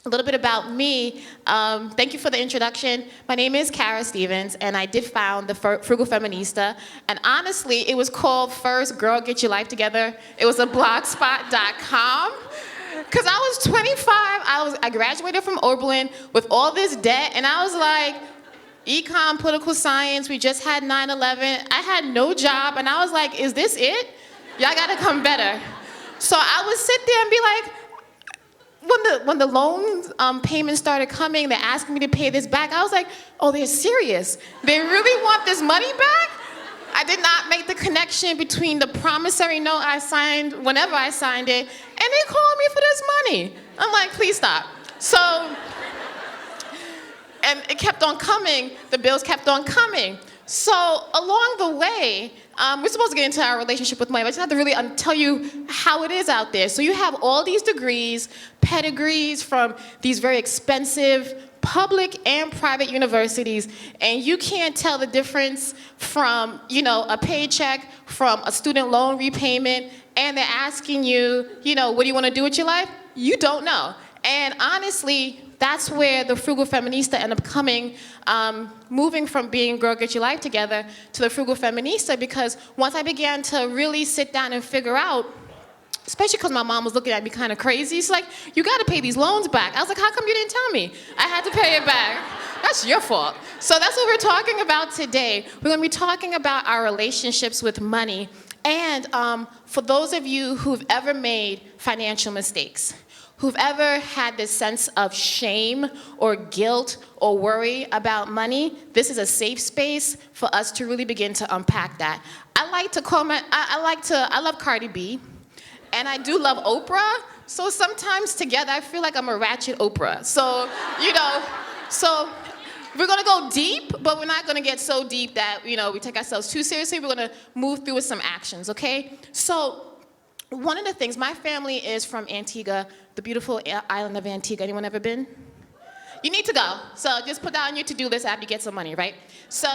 A little bit about me. Thank you for the introduction. My name is Kara Stevens, and I did found the Frugal Feminista. And honestly, it was called First Girl Get Your Life Together. It was a blogspot.com. Because I was 25, I graduated from Oberlin with all this debt, and I was like, econ, political science, we just had 9/11. I had no job, and I was like, is this it? Y'all gotta come better. So I would sit there and be like, when the loan payments started coming, they're asking me to pay this back, I was like, oh, they're serious. They really want this money back? I did not make the connection between the promissory note I signed whenever I signed it, and they called me for this money. I'm like, please stop. So, and it kept on coming, the bills kept on coming. So along the way, we're supposed to get into our relationship with money, but I just have to really tell you how it is out there. So you have all these degrees, pedigrees from these very expensive public and private universities, and you can't tell the difference from, a paycheck from a student loan repayment, and they're asking you, what do you want to do with your life? You don't know. And honestly, that's where the Frugal Feminista ended up coming, moving from being Girl Get Your Life Together to the Frugal Feminista, because once I began to really sit down and figure out, especially because my mom was looking at me kind of crazy, she's like, you got to pay these loans back. I was like, how come you didn't tell me? I had to pay it back. That's your fault. So that's what we're talking about today. We're going to be talking about our relationships with money. And for those of you who've ever made financial mistakes, who've ever had this sense of shame or guilt or worry about money, this is a safe space for us to really begin to unpack that. I like to comment, I love Cardi B, and I do love Oprah, so sometimes together I feel like I'm a ratchet Oprah. So, so we're gonna go deep, but we're not gonna get so deep that, we take ourselves too seriously. We're gonna move through with some actions, okay? So, one of the things, my family is from Antigua, the beautiful island of Antigua. Anyone ever been? You need to go. So just put that on your to-do list after you get some money, right? So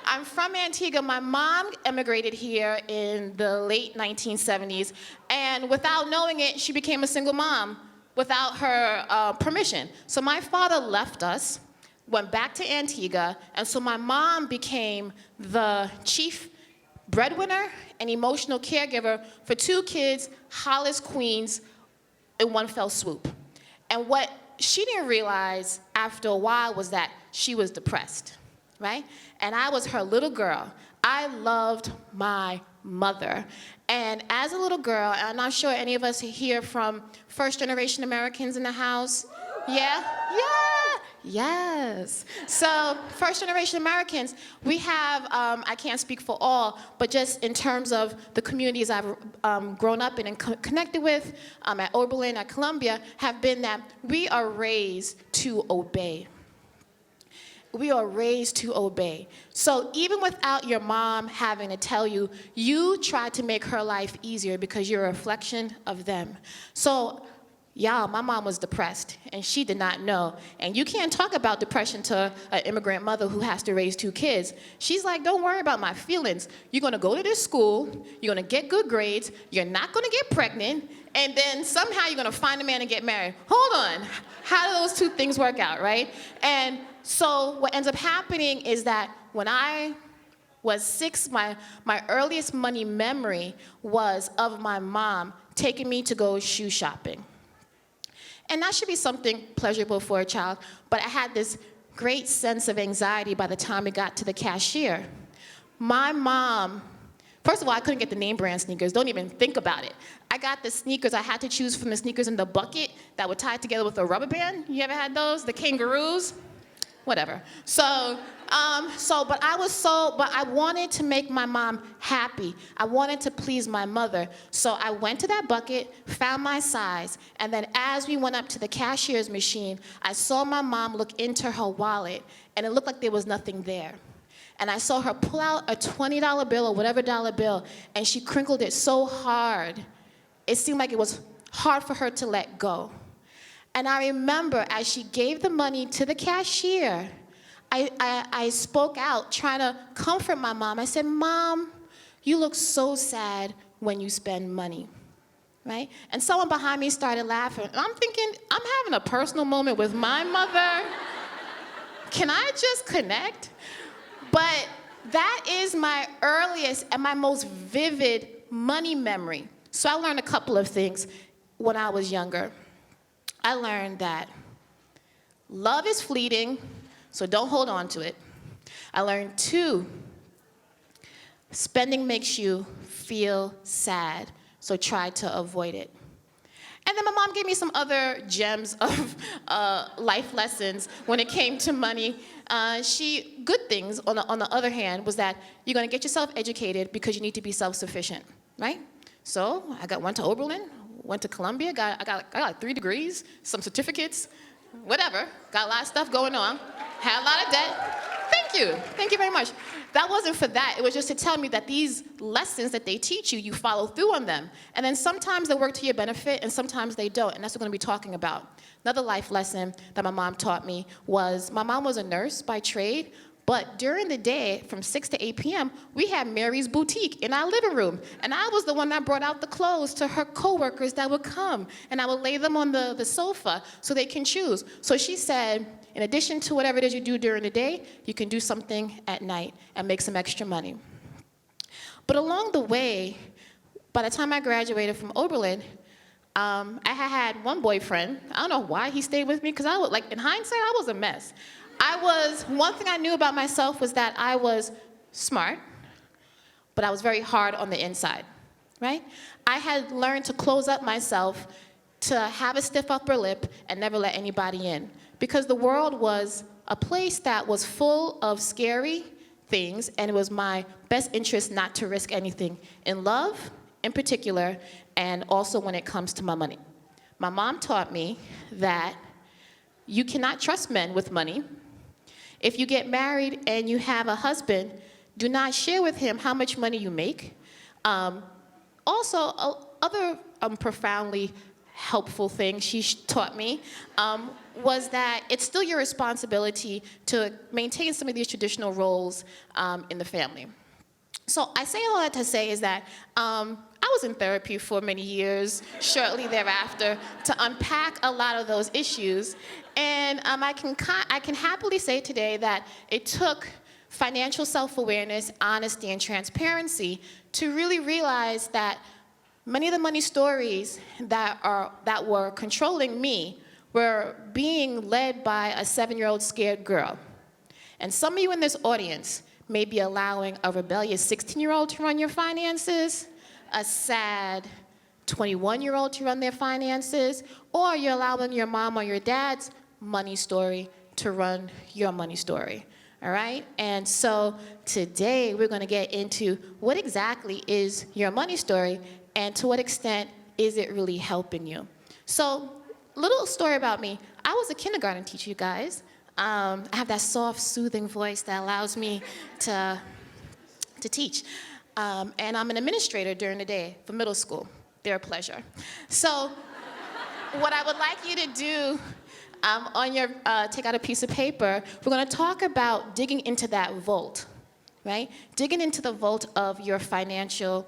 I'm from Antigua. My mom immigrated here in the late 1970s, and without knowing it, she became a single mom without her permission. So my father left us, went back to Antigua, and so my mom became the chief breadwinner and emotional caregiver for two kids, Hollis Queens, in one fell swoop. And what she didn't realize after a while was that she was depressed, right? And I was her little girl. I loved my mother. And as a little girl, and I'm not sure any of us here from first-generation Americans in the house. Yeah? Yeah! Yes. So first-generation Americans, we have, I can't speak for all, but just in terms of the communities I've grown up in and connected with at Oberlin, at Columbia, have been that we are raised to obey. We are raised to obey. So even without your mom having to tell you, you try to make her life easier because you're a reflection of them. So y'all, my mom was depressed, and she did not know. And you can't talk about depression to an immigrant mother who has to raise two kids. She's like, don't worry about my feelings. You're gonna go to this school, you're gonna get good grades, you're not gonna get pregnant, and then somehow you're gonna find a man and get married. Hold on, how do those two things work out, right? And so what ends up happening is that when I was 6, my earliest money memory was of my mom taking me to go shoe shopping. And that should be something pleasurable for a child, but I had this great sense of anxiety by the time we got to the cashier. My mom, first of all, I couldn't get the name brand sneakers. Don't even think about it. I got the sneakers. I had to choose from the sneakers in the bucket that were tied together with a rubber band. You ever had those? The kangaroos? Whatever. But I wanted to make my mom happy. I wanted to please my mother. So I went to that bucket, found my size, and then as we went up to the cashier's machine, I saw my mom look into her wallet, and it looked like there was nothing there. And I saw her pull out a $20 bill or whatever dollar bill, and she crinkled it so hard, it seemed like it was hard for her to let go. And I remember as she gave the money to the cashier, I spoke out trying to comfort my mom. I said, Mom, you look so sad when you spend money. right? And someone behind me started laughing. And I'm thinking, I'm having a personal moment with my mother. Can I just connect? But that is my earliest and my most vivid money memory. So I learned a couple of things when I was younger. I learned that love is fleeting, so don't hold on to it. I learned 2, spending makes you feel sad, so try to avoid it. And then my mom gave me some other gems of life lessons when it came to money. Good things, on the other hand, was that you're gonna get yourself educated because you need to be self-sufficient, right? So I went to Oberlin, went to Columbia, I got like 3 degrees, some certificates, whatever. Got a lot of stuff going on, had a lot of debt. Thank you very much. That wasn't for that, it was just to tell me that these lessons that they teach you, you follow through on them. And then sometimes they work to your benefit and sometimes they don't, and that's what we're gonna be talking about. Another life lesson that my mom taught me was, my mom was a nurse by trade, but during the day, from 6 to 8 p.m., we had Mary's Boutique in our living room. And I was the one that brought out the clothes to her coworkers that would come. And I would lay them on the sofa so they can choose. So she said, in addition to whatever it is you do during the day, you can do something at night and make some extra money. But along the way, by the time I graduated from Oberlin, I had one boyfriend. I don't know why he stayed with me, because in hindsight, I was a mess. One thing I knew about myself was that I was smart, but I was very hard on the inside, right? I had learned to close up myself, to have a stiff upper lip, and never let anybody in. Because the world was a place that was full of scary things, and it was my best interest not to risk anything in love, in particular, and also when it comes to my money. My mom taught me that you cannot trust men with money. If you get married and you have a husband, do not share with him how much money you make. Other profoundly helpful thing she taught me was that it's still your responsibility to maintain some of these traditional roles in the family. So I say all that to say is that I was in therapy for many years, shortly thereafter, to unpack a lot of those issues. And I can happily say today that it took financial self-awareness, honesty, and transparency to really realize that many of the money stories that were controlling me were being led by a 7-year-old scared girl. And some of you in this audience may be allowing a rebellious 16-year-old to run your finances, a sad 21-year-old to run their finances, or you're allowing your mom or your dad's money story to run your money story. All right? And so today we're going to get into what exactly is your money story and to what extent is it really helping you. So, little story about me. I was a kindergarten teacher, you guys. I have that soft, soothing voice that allows me to teach. And I'm an administrator during the day for middle school. They're a pleasure. So what I would like you to do take out a piece of paper. We're going to talk about digging into that vault, right? Digging into the vault of your financial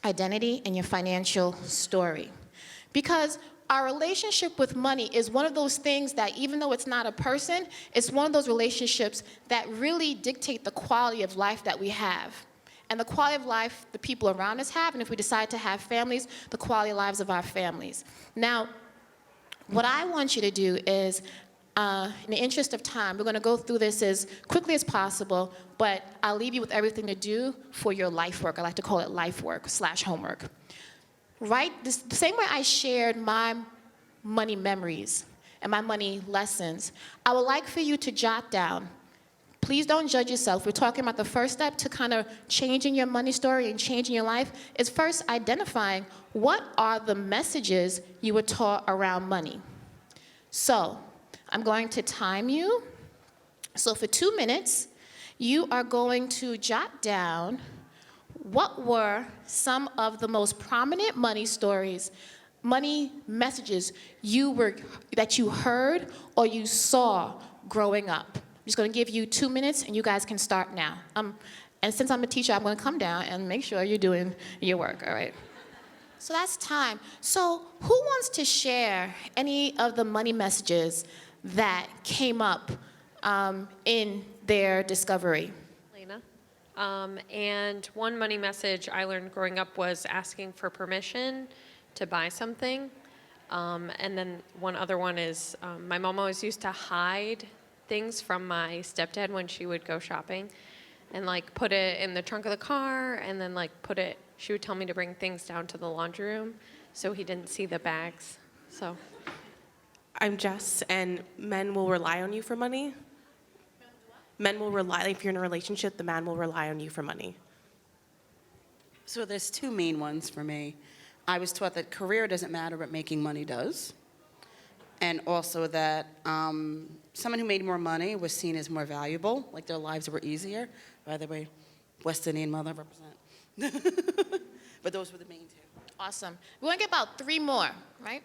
identity and your financial story. Because our relationship with money is one of those things that, even though it's not a person, it's one of those relationships that really dictate the quality of life that we have. And the quality of life the people around us have, and if we decide to have families, the quality of lives of our families. Now, what I want you to do is, in the interest of time, we're going to go through this as quickly as possible, but I'll leave you with everything to do for your life work. I like to call it life work / homework. Right? The same way I shared my money memories and my money lessons, I would like for you to jot down. Please don't judge yourself. We're talking about the first step to kind of changing your money story and changing your life is first identifying what are the messages you were taught around money. So, I'm going to time you. So for 2 minutes, you are going to jot down what were some of the most prominent money stories, money messages that you heard or you saw growing up. I'm just going to give you 2 minutes, and you guys can start now. And since I'm a teacher, I'm going to come down and make sure you're doing your work, all right? So that's time. So who wants to share any of the money messages that came up in their discovery? Lena. And one money message I learned growing up was asking for permission to buy something. And then one other one is my mom always used to hide things from my stepdad when she would go shopping and like put it in the trunk of the car and then like she would tell me to bring things down to the laundry room so he didn't see the bags. So I'm Jess, and men will rely on you for money. Men will rely, if you're in a relationship, the man will rely on you for money. So there's two main ones for me. I was taught that career doesn't matter, but making money does. And also that someone who made more money was seen as more valuable, like their lives were easier. By the way, West Indian mother represent. But those were the main two. Awesome. We want to get about 3 more, right?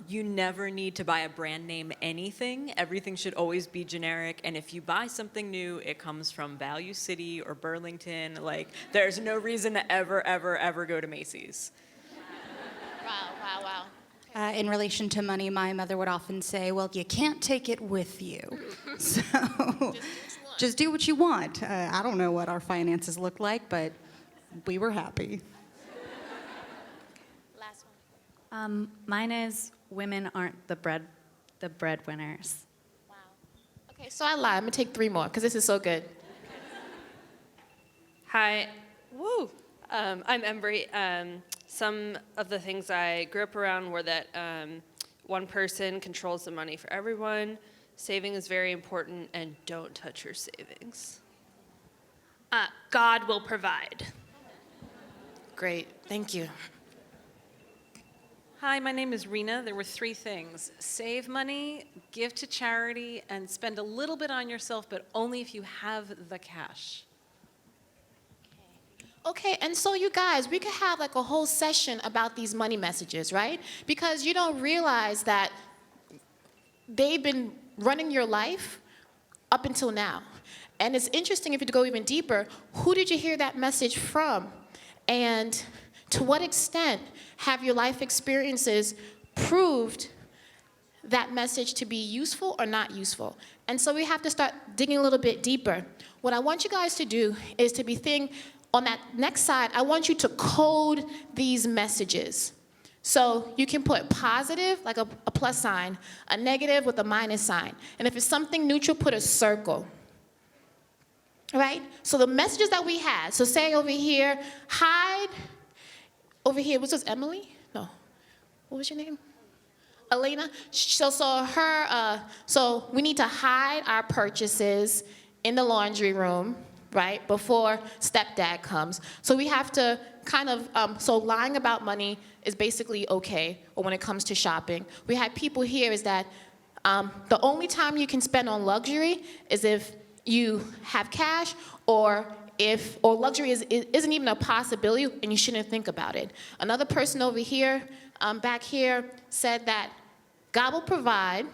You never need to buy a brand name anything. Everything should always be generic. And if you buy something new, it comes from Value City or Burlington. Like, there's no reason to ever go to Macy's. Wow. In relation to money, my mother would often say, well, you can't take it with you. So just do what you want. I don't know what our finances look like, but we were happy. Last one. Mine is women aren't the breadwinners. Wow. Okay, so I lied. I'm going to take 3 more because this is so good. Hi. Woo. I'm Embry. Some of the things I grew up around were that one person controls the money for everyone, saving is very important, and don't touch your savings. God will provide. Great. Thank you. Hi, my name is Rena. There were 3 things. Save money, give to charity, and spend a little bit on yourself, but only if you have the cash. Okay, and so you guys, we could have like a whole session about these money messages, right? Because you don't realize that they've been running your life up until now. And it's interesting if you go even deeper, who did you hear that message from? And to what extent have your life experiences proved that message to be useful or not useful? And so we have to start digging a little bit deeper. What I want you guys to do is to be thinking, on that next side, I want you to code these messages. So you can put positive, like a plus sign, a negative with a minus sign. And if it's something neutral, put a circle. All right? So the messages that we had, so say over here, hide, over here, was this Emily? No. What was your name? Elena. So we need to hide our purchases in the laundry room, right, before stepdad comes. So we have to kind of, so lying about money is basically okay, or when it comes to shopping. We had people here is that the only time you can spend on luxury is if you have cash, or luxury isn't even a possibility and you shouldn't think about it. Another person over here, back here, said that God will provide,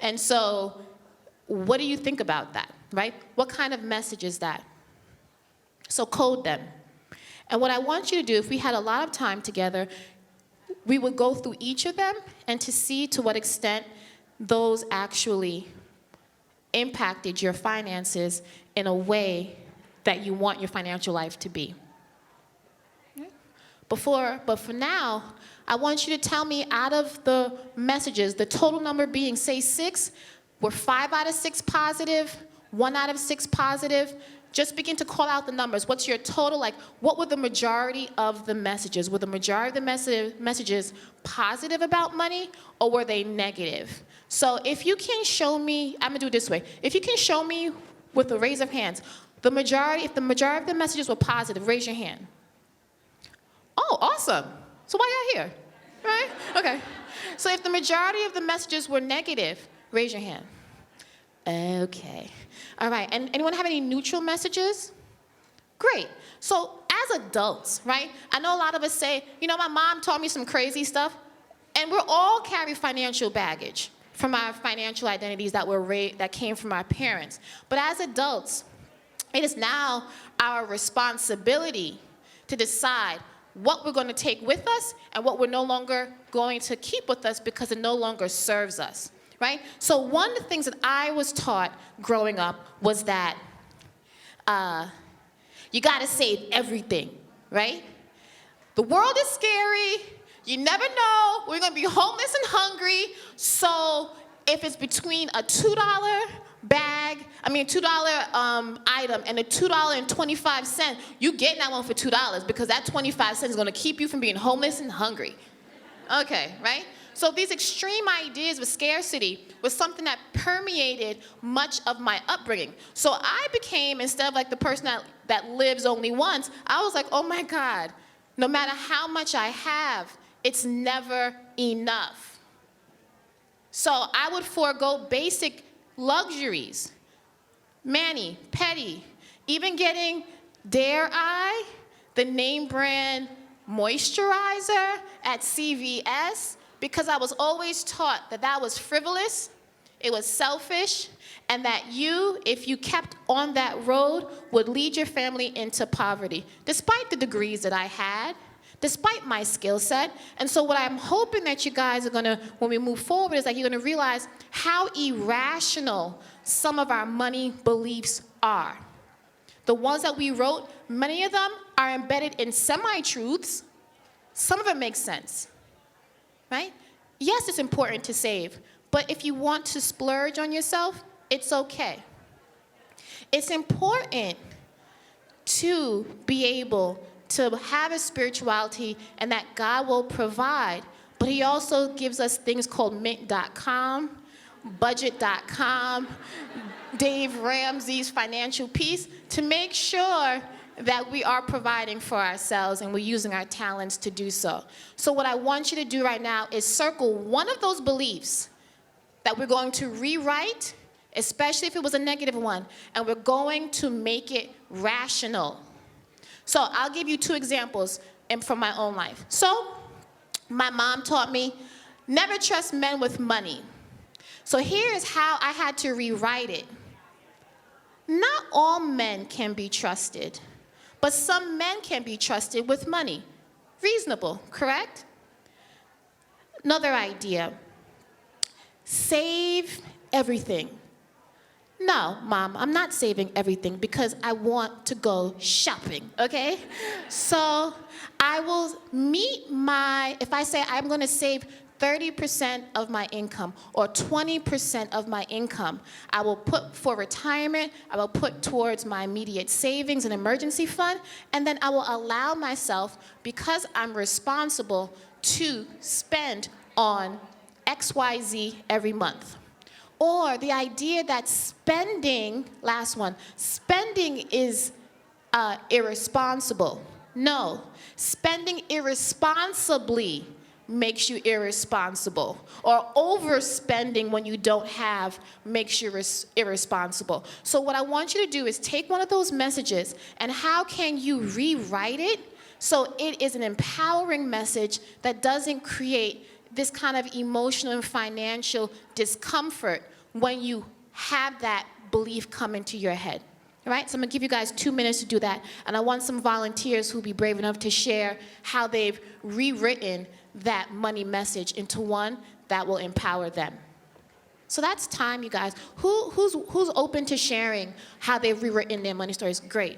and so what do you think about that? Right? What kind of message is that? So code them. And what I want you to do, if we had a lot of time together, we would go through each of them and to see to what extent those actually impacted your finances in a way that you want your financial life to be. But for now, I want you to tell me out of the messages, the total number being, say, 6, were 5 out of 6 positive, 1 out of 6 positive? Just begin to call out the numbers. What's your total? Like, what were the majority of the messages? Were the majority of the messages positive about money, or were they negative? So if you can show me, I'm gonna do it this way. If you can show me with a raise of hands, if the majority of the messages were positive, raise your hand. Oh, awesome. So why y'all here? Right? Okay. So if the majority of the messages were negative, raise your hand. Okay. All right. And anyone have any neutral messages? Great. So as adults, right, I know a lot of us say, you know, my mom taught me some crazy stuff, and we're all carry financial baggage from our financial identities that came from our parents. But as adults, it is now our responsibility to decide what we're going to take with us and what we're no longer going to keep with us because it no longer serves us, right? So one of the things that I was taught growing up was that you got to save everything, right? The world is scary. You never know. We're going to be homeless and hungry. So if it's between a $2 item and a $2.25, you get that one for $2 because that 25 cents is going to keep you from being homeless and hungry. Okay, right? So these extreme ideas of scarcity was something that permeated much of my upbringing. So I became, instead of like the person that lives only once, I was like, oh my God, no matter how much I have, it's never enough. So I would forego basic luxuries, mani, pedi, even getting, dare I, the name brand moisturizer at CVS, because I was always taught that that was frivolous, it was selfish, and that you, if you kept on that road, would lead your family into poverty, despite the degrees that I had, despite my skill set. And so what I'm hoping that you guys are gonna, when we move forward, is that you're gonna realize how irrational some of our money beliefs are. The ones that we wrote, many of them are embedded in semi-truths. Some of it makes sense, right? Yes, it's important to save, but if you want to splurge on yourself, it's okay. It's important to be able to have a spirituality and that God will provide, but he also gives us things called mint.com, budget.com, Dave Ramsey's Financial Peace, to make sure that we are providing for ourselves and we're using our talents to do so. So what I want you to do right now is circle one of those beliefs that we're going to rewrite, especially if it was a negative one, and we're going to make it rational. So I'll give you 2 examples from my own life. So my mom taught me, never trust men with money. So here's how I had to rewrite it. Not all men can be trusted, but some men can be trusted with money. Reasonable, correct? Another idea, save everything. No, Mom, I'm not saving everything because I want to go shopping, okay? So I will if I say I'm gonna save 30% of my income or 20% of my income, I will put for retirement, I will put towards my immediate savings and emergency fund, and then I will allow myself, because I'm responsible, to spend on XYZ every month. Or the idea that spending, last one, spending is irresponsible. No, spending irresponsibly makes you irresponsible. Or overspending when you don't have makes you irresponsible. So what I want you to do is take one of those messages and how can you rewrite it so it is an empowering message that doesn't create this kind of emotional and financial discomfort when you have that belief come into your head. All right, so I'm gonna give you guys 2 minutes to do that, and I want some volunteers who'll be brave enough to share how they've rewritten that money message into one that will empower them. So that's time, you guys. Who's open to sharing how they've rewritten their money stories? Great.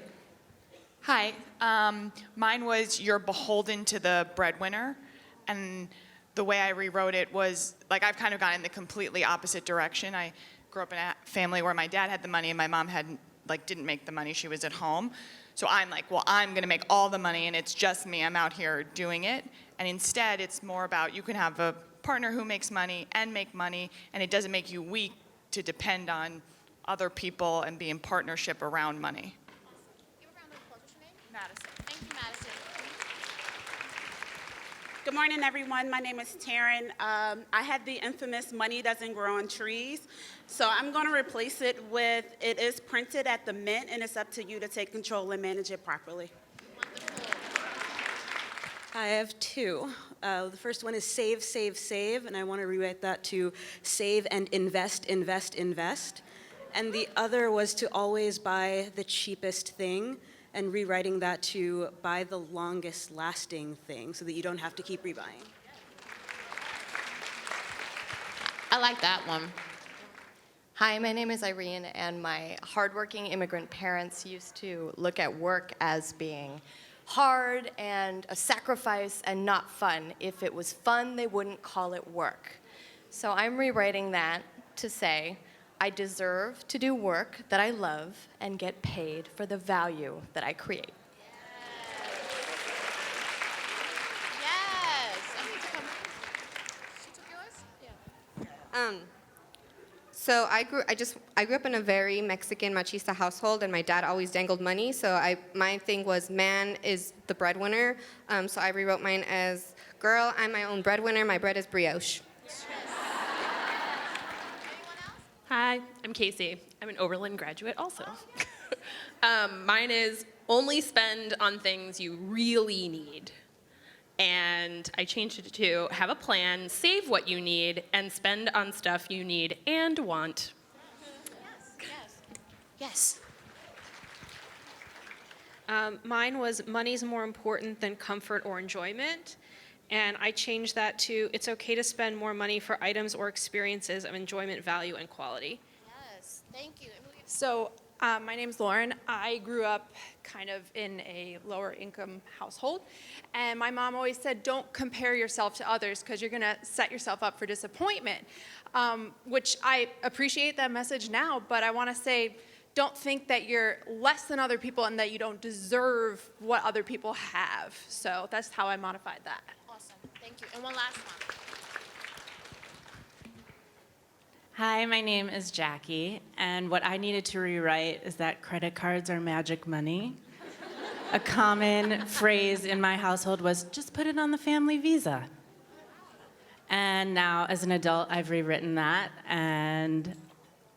Hi, mine was you're beholden to the breadwinner, and the way I rewrote it was, like, I've kind of gone in the completely opposite direction. I grew up in a family where my dad had the money and my mom didn't make the money. She was at home. So I'm like, well, I'm gonna make all the money and it's just me. I'm out here doing it. And instead, it's more about you can have a partner who makes money and make money, and it doesn't make you weak to depend on other people and be in partnership around money. Give a round of applause. What's your name? Madison. Thank you, Madison. Good morning, everyone. My name is Taryn. I had the infamous money doesn't grow on trees. So I'm going to replace it with it is printed at the mint, and it's up to you to take control and manage it properly. I have 2. The first one is save, save, save, and I want to rewrite that to save and invest, invest, invest. And the other was to always buy the cheapest thing and rewriting that to buy the longest lasting thing so that you don't have to keep rebuying. I like that one. Hi, my name is Irene, and my hardworking immigrant parents used to look at work as being hard and a sacrifice and not fun. If it was fun, they wouldn't call it work. So I'm rewriting that to say, I deserve to do work that I love and get paid for the value that I create. Yes. So I grew up in a very Mexican machista household, and my dad always dangled money. So my thing was, man is the breadwinner. So I rewrote mine as, girl, I'm my own breadwinner. My bread is brioche. Hi, I'm Casey. I'm an Oberlin graduate also. Mine is only spend on things you really need. And I changed it to have a plan, save what you need, and spend on stuff you need and want. Yes. Mine was money's more important than comfort or enjoyment. And I changed that to it's okay to spend more money for items or experiences of enjoyment, value, and quality. Yes. Thank you. So my name's Lauren. I grew up kind of in a lower income household. And my mom always said, don't compare yourself to others because you're going to set yourself up for disappointment, which I appreciate that message now. But I want to say, don't think that you're less than other people and that you don't deserve what other people have. So that's how I modified that. Awesome. Thank you. And one last one. Hi, my name is Jackie, and what I needed to rewrite is that credit cards are magic money. A common phrase in my household was, just put it on the family Visa. And now, as an adult, I've rewritten that, and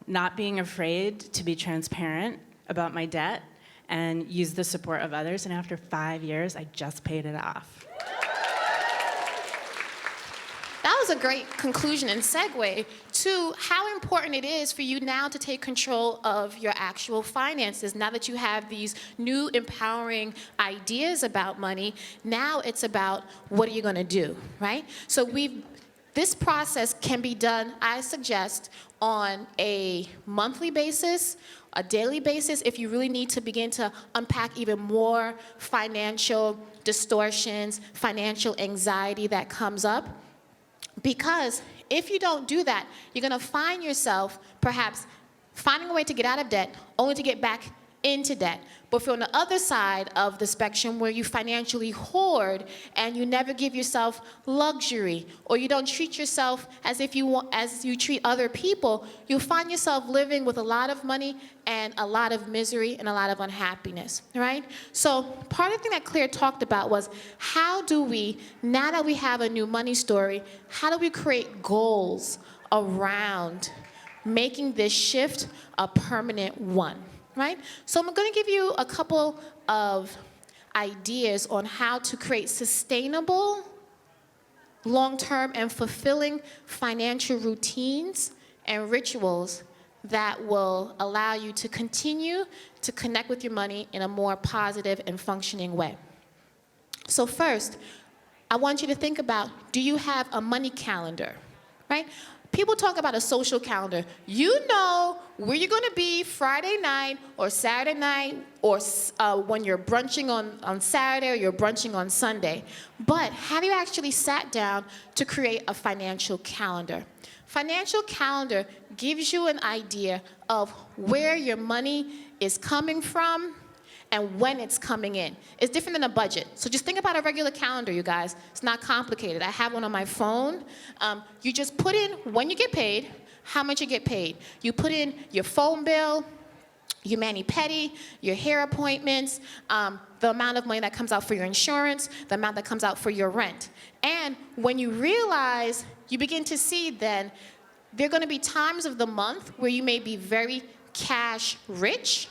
not being afraid to be transparent about my debt and use the support of others, and after 5 years, I just paid it off. That was a great conclusion and segue to how important it is for you now to take control of your actual finances. Now that you have these new empowering ideas about money, now it's about what are you going to do, right? So this process can be done, I suggest, on a monthly basis, a daily basis, if you really need to begin to unpack even more financial distortions, financial anxiety that comes up. Because if you don't do that, you're going to find yourself perhaps finding a way to get out of debt only to get back into debt. But if you're on the other side of the spectrum where you financially hoard and you never give yourself luxury, or you don't treat yourself as you treat other people, you'll find yourself living with a lot of money and a lot of misery and a lot of unhappiness, right? So part of the thing that Claire talked about was, how do we, now that we have a new money story, how do we create goals around making this shift a permanent one? Right? So I'm going to give you a couple of ideas on how to create sustainable, long-term, and fulfilling financial routines and rituals that will allow you to continue to connect with your money in a more positive and functioning way. So first, I want you to think about, do you have a money calendar, right? People talk about a social calendar. You know where you're going to be Friday night or Saturday night, or when you're brunching on Saturday or you're brunching on Sunday. But have you actually sat down to create a financial calendar? Financial calendar gives you an idea of where your money is coming from and when it's coming in. It's different than a budget. So just think about a regular calendar, you guys. It's not complicated. I have one on my phone. You just put in when you get paid, how much you get paid. You put in your phone bill, your mani-pedi, your hair appointments, the amount of money that comes out for your insurance, the amount that comes out for your rent. And when you realize, you begin to see then, there are going to be times of the month where you may be very cash rich,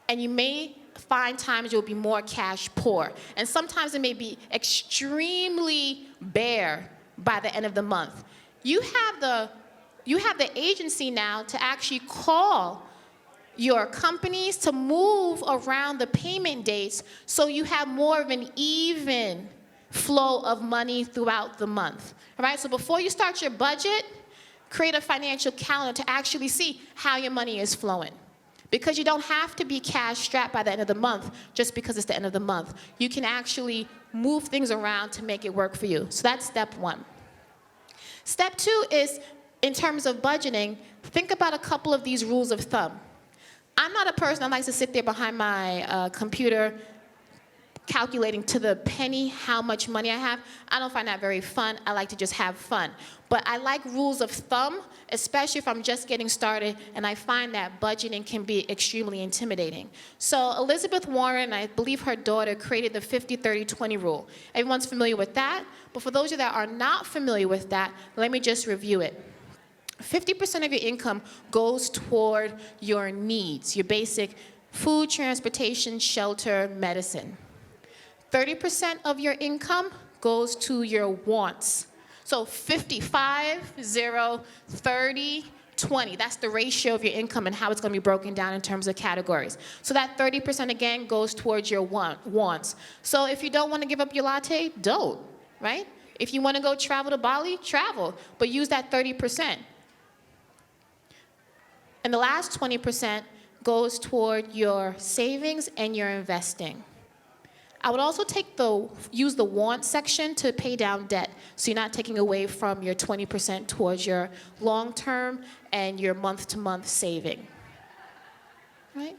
and you may find times you'll be more cash poor. And sometimes it may be extremely bare by the end of the month. You have the agency now to actually call your companies to move around the payment dates so you have more of an even flow of money throughout the month. All right, so before you start your budget, create a financial calendar to actually see how your money is flowing. Because you don't have to be cash strapped by the end of the month just because it's the end of the month. You can actually move things around to make it work for you. So that's step one. Step two is, in terms of budgeting, think about a couple of these rules of thumb. I'm not a person that likes to sit there behind my computer calculating to the penny how much money I have. I don't find that very fun. I like to just have fun. But I like rules of thumb, especially if I'm just getting started, and I find that budgeting can be extremely intimidating. So Elizabeth Warren, I believe her daughter, created the 50-30-20 rule. Everyone's familiar with that, but for those of you that are not familiar with that, let me just review it. 50% of your income goes toward your needs, your basic food, transportation, shelter, medicine. 30% of your income goes to your wants. So 55, 0, 30, 20. That's the ratio of your income and how it's going to be broken down in terms of categories. So that 30% again goes towards your wants. So if you don't want to give up your latte, don't, right? If you want to go travel to Bali, travel, but use that 30%. And the last 20% goes toward your savings and your investing. I would also use the want section to pay down debt, so you're not taking away from your 20% towards your long-term and your month-to-month saving, right?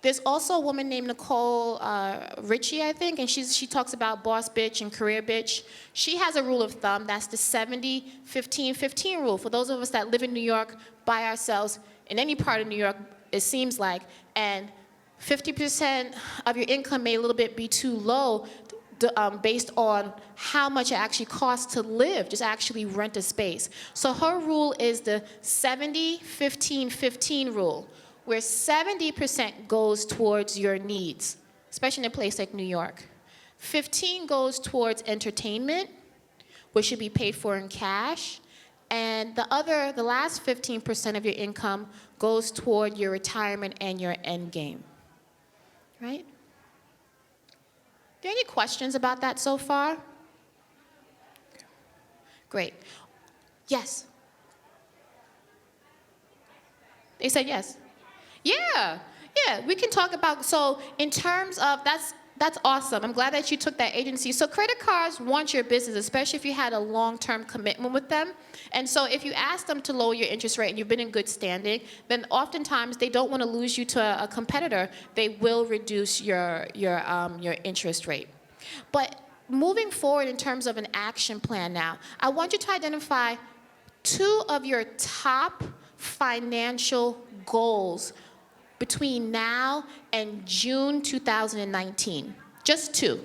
There's also a woman named Nicole Richie, I think, and she talks about boss bitch and career bitch. She has a rule of thumb. That's the 70-15-15 rule. For those of us that live in New York by ourselves, in any part of New York, it seems like, and 50% of your income may a little bit be too low based on how much it actually costs to live, just actually rent a space. So her rule is the 70-15-15 rule, where 70% goes towards your needs, especially in a place like New York. 15 goes towards entertainment, which should be paid for in cash. And the last 15% of your income goes toward your retirement and your end game. Right? Are there any questions about that so far? Great. Yes. They said yes. Yeah, we can talk about, so in terms of, that's awesome. I'm glad that you took that agency. So credit cards want your business, especially if you had a long-term commitment with them. And so if you ask them to lower your interest rate and you've been in good standing, then oftentimes they don't want to lose you to a competitor. They will reduce your interest rate. But moving forward in terms of an action plan now, I want you to identify 2 of your top financial goals between now and June 2019. Just 2.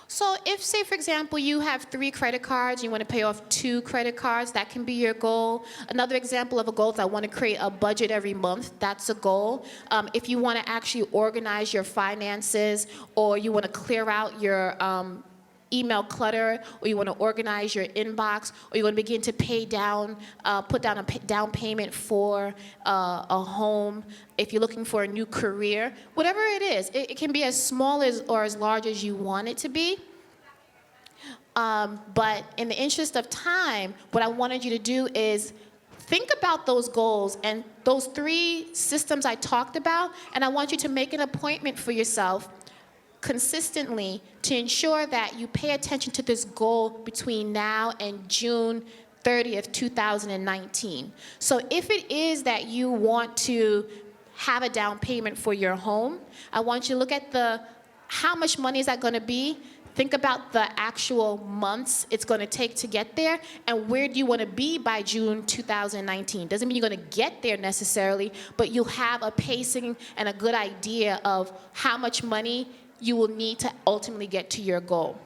So if, say, for example, you have 3 credit cards, you want to pay off 2 credit cards, that can be your goal. Another example of a goal is I want to create a budget every month. That's a goal. If you want to actually organize your finances, or you want to clear out your email clutter, or you want to organize your inbox, or you want to begin to pay down, put down a down payment for a home, if you're looking for a new career, whatever it is, it can be as small as or as large as you want it to be. But in the interest of time, what I wanted you to do is think about those goals and those 3 systems I talked about, and I want you to make an appointment for yourself consistently to ensure that you pay attention to this goal between now and June 30th, 2019. So if it is that you want to have a down payment for your home, I want you to look at how much money is that going to be. Think about the actual months it's going to take to get there, and where do you want to be by June 2019. Doesn't mean you're going to get there necessarily, but you'll have a pacing and a good idea of how much money you will need to ultimately get to your goal,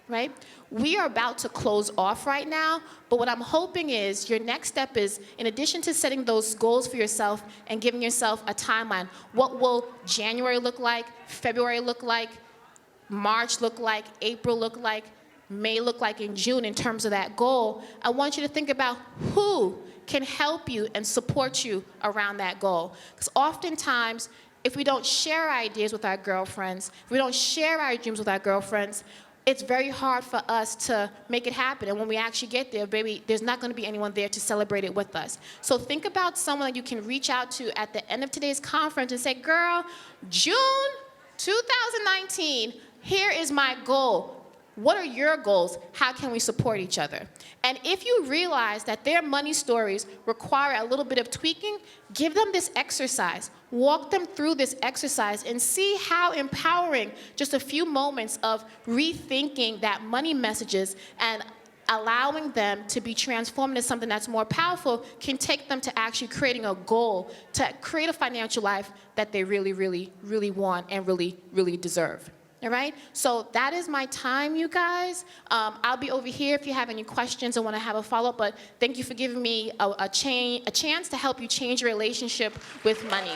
right? We are about to close off right now, but what I'm hoping is your next step is, in addition to setting those goals for yourself and giving yourself a timeline, what will January look like, February look like, March look like, April look like? may look like in June in terms of that goal, I want you to think about who can help you and support you around that goal. Because oftentimes, if we don't share ideas with our girlfriends, if we don't share our dreams with our girlfriends, it's very hard for us to make it happen. And when we actually get there, baby, there's not going to be anyone there to celebrate it with us. So think about someone that you can reach out to at the end of today's conference and say, girl, June 2019, here is my goal. What are your goals? How can we support each other? And if you realize that their money stories require a little bit of tweaking, give them this exercise. Walk them through this exercise and see how empowering just a few moments of rethinking that money messages and allowing them to be transformed into something that's more powerful can take them to actually creating a goal to create a financial life that they really, really, really want and really, really deserve. All right? So that is my time, you guys. I'll be over here if you have any questions or want to have a follow-up, but thank you for giving me a chance to help you change your relationship with money.